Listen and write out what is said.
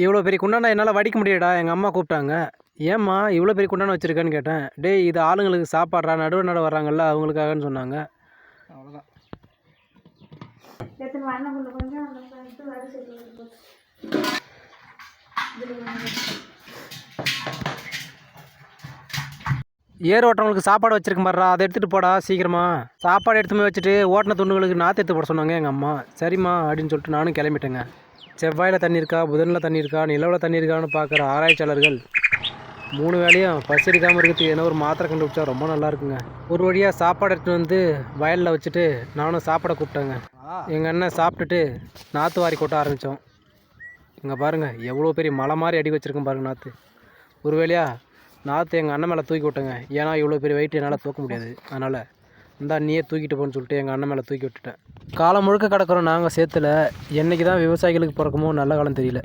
இவ்வளோ பெரிய குண்டான என்னால் வடிக்க முடியாடா. எங்கள் அம்மா கூப்பிட்டாங்க. ஏம்மா இவ்வளோ பெரிய குண்டான வச்சுருக்கேன்னு கேட்டேன். டேய் இது ஆளுங்களுக்கு சாப்பாடுறா, நடுவு வர்றாங்கல்ல அவங்களுக்காகன்னு சொன்னாங்க. அவ்வளோதான். ஏர் ஓட்டுறவங்களுக்கு சாப்பாடு வச்சிருக்க மாதிரிடா, அதை எடுத்துகிட்டு போடா சீக்கிரமா. சாப்பாடு எடுத்து போய் வச்சுட்டு ஓட்டின துண்டுகளுக்கு நாற்று எடுத்து போட சொன்னாங்க எங்கள் அம்மா. சரிம்மா அப்படின்னு சொல்லிட்டு நானும் கிளம்பிட்டேங்க. செவ்வாயில் தண்ணி இருக்கா, புதனில் தண்ணி இருக்கா, நிலவில் தண்ணி இருக்கான்னு பார்க்குற ஆராய்ச்சியாளர்கள் 3 வேளையும் பசி எடுக்காமல் இருக்கிறதுக்கு என்ன ஒரு மாத்திரை கண்டுபிடிச்சா ரொம்ப நல்லா இருக்குங்க. ஒரு வழியாக சாப்பாடு எடுத்துகிட்டு வந்து வயலில் வச்சுட்டு நானும் சாப்பாடை கூப்பிட்டேங்க. எங்கள் அண்ணன் சாப்பிட்டுட்டு நாற்று வாரி கொட்ட ஆரம்பித்தோம். இங்கே பாருங்கள் எவ்வளோ பெரிய மலை மாதிரி அடி வச்சுருக்கேன் பாருங்கள் நாற்று. ஒரு வேளையாக நாற்று எங்கள் அண்ணன் மேலே தூக்கி விட்டேங்க. ஏன்னா இவ்வளோ பெரிய வெயிட் என்னால் தூக்க முடியாது. அதனால் இந்தா நீயே தூக்கிட்டு போன்னு சொல்லிட்டு எங்கள் அண்ணன் மேலே தூக்கி விட்டுட்டேன். காலம் முழுக்க கிடக்கிறோம் நாங்கள் சேத்துல. என்றைக்கு தான் விவசாயிகளுக்கு பிறக்குமோ நல்ல காலம் தெரியல.